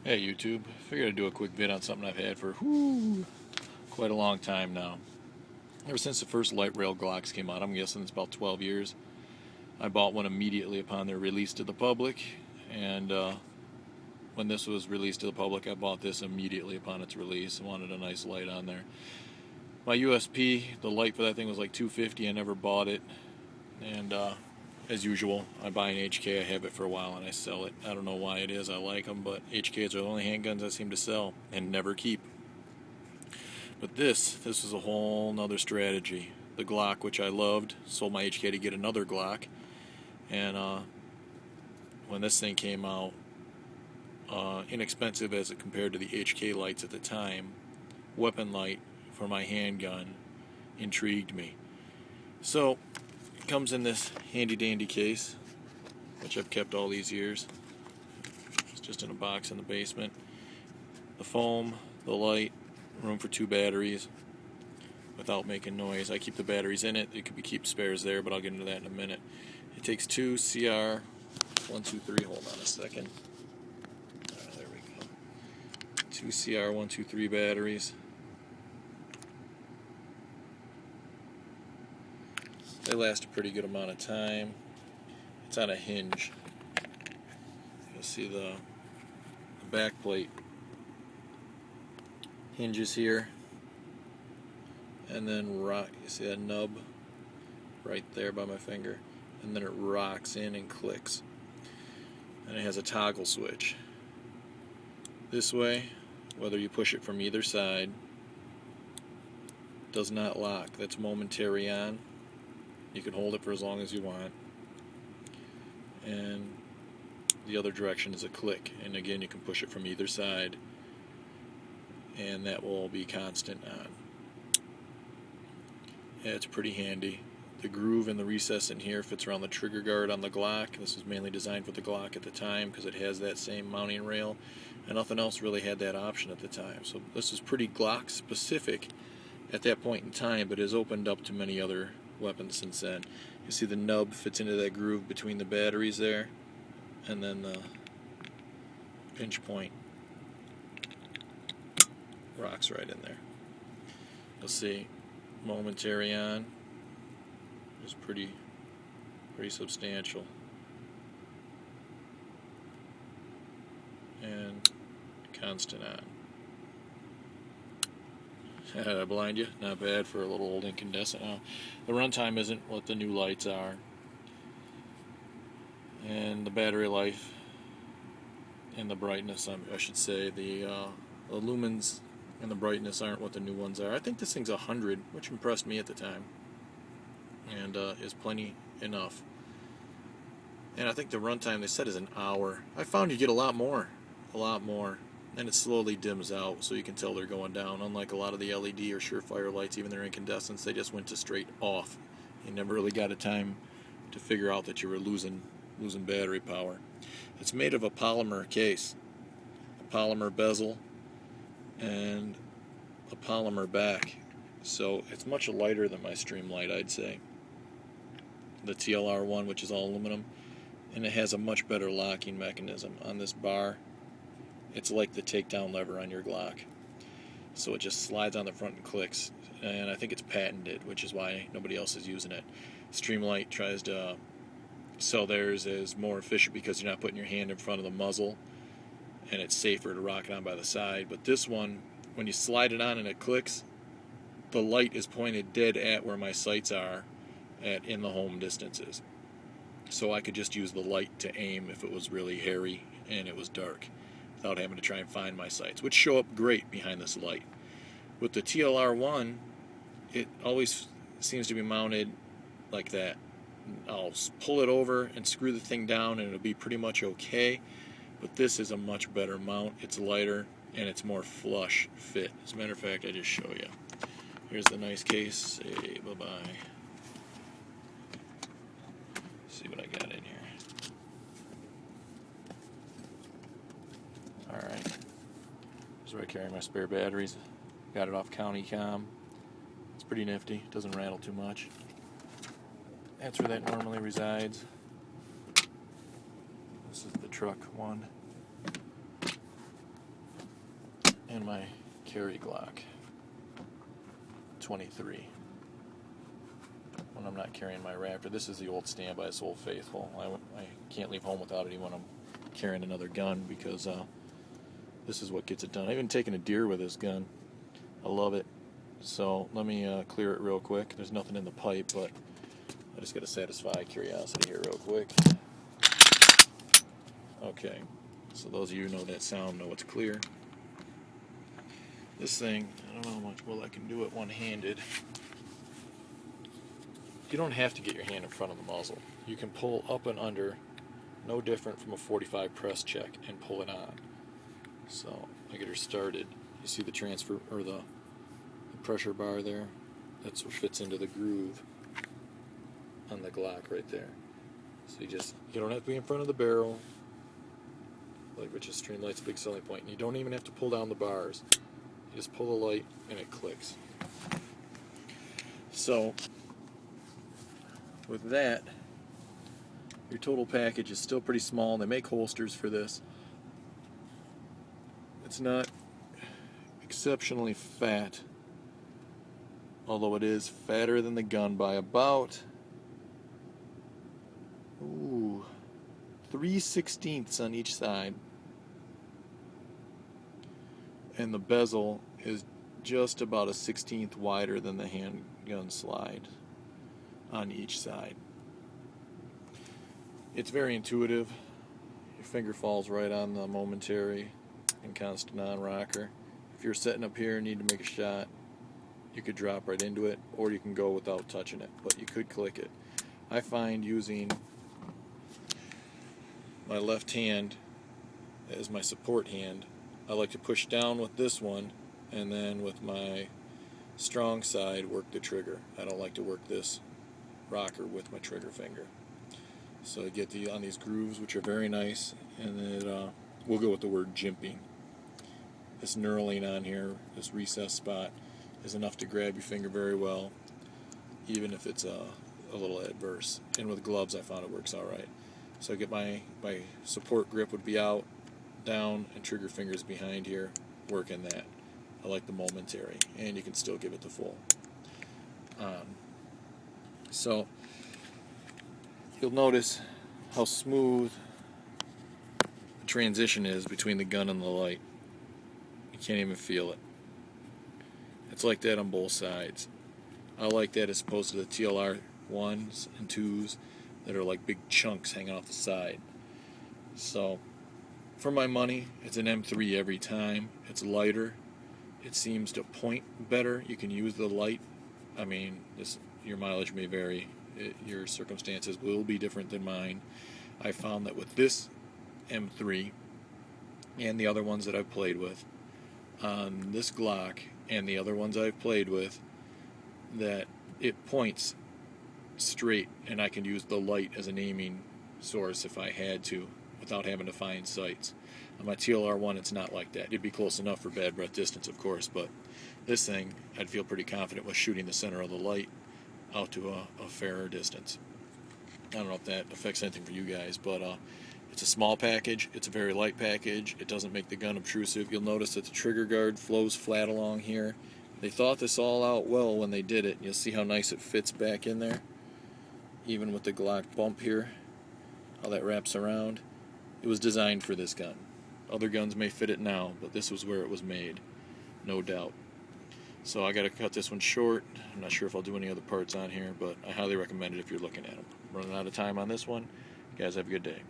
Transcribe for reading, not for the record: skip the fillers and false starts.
Hey YouTube, figured I'd do a quick vid on something I've had for quite a long time now. Ever since the first light rail Glocks came out, I'm guessing it's about 12 years. I bought one immediately upon their release to the public, and when this was released to the public, I bought this immediately upon its release. I wanted a nice light on there. My USP, the light for that thing was like $250. I never bought it, and as usual, I buy an HK, I have it for a while, and I sell it. I don't know why it is, I like them, but HKs are the only handguns I seem to sell and never keep. But this was a whole nother strategy. The Glock, which I loved, sold my HK to get another Glock, and when this thing came out, inexpensive as it compared to the HK lights at the time, weapon light for my handgun intrigued me. So it comes in this handy dandy case, which I've kept all these years. It's just in a box in the basement. The foam, the light, room for 2 batteries without making noise. I keep the batteries in it. It could be keep spares there, but I'll get into that in a minute. It takes 2 CR 123. Hold on a second. There we go. 2 CR 123 batteries. They last a pretty good amount of time. It's on a hinge. You'll see the back plate hinges here, and then you see that nub right there by my finger, and then it rocks in and clicks, and it has a toggle switch. This way, whether you push it from either side, does not lock. That's momentary on. You can hold it for as long as you want, and the other direction is a click, and again you can push it from either side, and that will be constant on. Yeah, it's pretty handy. The groove in the recess in here fits around the trigger guard on the Glock. This was mainly designed for the Glock at the time because it has that same mounting rail, and nothing else really had that option at the time. So this is pretty Glock specific at that point in time, but has opened up to many other weapons since then. You see the nub fits into that groove between the batteries there, and then the pinch point rocks right in there. You'll see momentary on is pretty substantial, and constant on. Did I blind you? Not bad for a little old incandescent. The runtime isn't what the new lights are, and the battery life and the brightness, I should say, the lumens and the brightness aren't what the new ones are. I think this thing's 100, which impressed me at the time, and is plenty enough. And I think the runtime they said is an hour. I found you get a lot more, and it slowly dims out, so you can tell they're going down. Unlike a lot of the LED or Surefire lights, even their incandescents, they just went to straight off. You never really got a time to figure out that you were losing battery power. It's made of a polymer case, a polymer bezel, and a polymer back, so it's much lighter than my Streamlight, I'd say. The TLR1, which is all aluminum, and it has a much better locking mechanism on this bar. It's like the takedown lever on your Glock, so it just slides on the front and clicks, and I think it's patented, which is why nobody else is using it. Streamlight tries to sell theirs as more efficient because you're not putting your hand in front of the muzzle, and it's safer to rock it on by the side. But this one, when you slide it on and it clicks, the light is pointed dead at where my sights are at in the home distances. So I could just use the light to aim if it was really hairy and it was dark, without having to try and find my sights, which show up great behind this light. With the TLR1, it always seems to be mounted like that. I'll pull it over and screw the thing down and it'll be pretty much okay. But this is a much better mount. It's lighter and it's more flush fit. As a matter of fact, I just show you. Here's the nice case. Say bye-bye. See what I got in here. Alright. Here's where I carry my spare batteries. Got it off County Com. It's pretty nifty. Doesn't rattle too much. That's where that normally resides. This is the truck one. and my carry Glock 23 when I'm not carrying my Raptor. This is the old standby, it's Old Faithful. I can't leave home without it even when I'm carrying another gun, because this is what gets it done. I've even taken a deer with this gun. I love it. So let me clear it real quick. There's nothing in the pipe, but I just got to satisfy curiosity here real quick. Okay, so those of you who know that sound know it's clear. This thing, I don't know how much well I can do it one-handed. You don't have to get your hand in front of the muzzle. You can pull up and under, no different from a 45 press check, and pull it on. So I get her started. You see the transfer, or the pressure bar there? That's what fits into the groove on the Glock right there. So you don't have to be in front of the barrel, which is Streamlight's big selling point. And you don't even have to pull down the bars. You just pull the light and it clicks. So with that, your total package is still pretty small. They make holsters for this. It's not exceptionally fat, although it is fatter than the gun by about 3/16 on each side. And the bezel is just about a 1/16 wider than the handgun slide on each side. It's very intuitive. Your finger falls right on the momentary and constant on rocker. If you're sitting up here and need to make a shot, you could drop right into it, or you can go without touching it, but you could click it. I find using my left hand as my support hand, I like to push down with this one, and then with my strong side work the trigger. I don't like to work this rocker with my trigger finger. So I get on these grooves, which are very nice, and then we'll go with the word jimping. This knurling on here, this recess spot, is enough to grab your finger very well, even if it's a little adverse. And with gloves, I found it works all right. So I get my support grip would be out, down, and trigger fingers behind here, working that. I like the momentary, and you can still give it the full. So you'll notice how smooth the transition is between the gun and the light. You can't even feel it. It's like that on both sides. I like that as opposed to the TLR 1s and 2s that are like big chunks hanging off the side. So for my money, it's an M3 every time. It's lighter. It seems to point better. You can use the light. I mean, your mileage may vary. Your circumstances will be different than mine. I found that with this M3 and the other ones that I've played with, on this Glock and the other ones I've played with, that it points straight, and I can use the light as an aiming source if I had to, without having to find sights. On my TLR 1, it's not like that. It'd be close enough for bad breath distance, of course, but this thing, I'd feel pretty confident with shooting the center of the light out to a fairer distance. I don't know if that affects anything for you guys, but it's a small package. It's a very light package. It doesn't make the gun obtrusive. You'll notice that the trigger guard flows flat along here. They thought this all out well when they did it. You'll see how nice it fits back in there, even with the Glock bump here, how that wraps around. It was designed for this gun. Other guns may fit it now, but this was where it was made, no doubt. So I got to cut this one short. I'm not sure if I'll do any other parts on here, but I highly recommend it if you're looking at them. Running out of time on this one. You guys have a good day.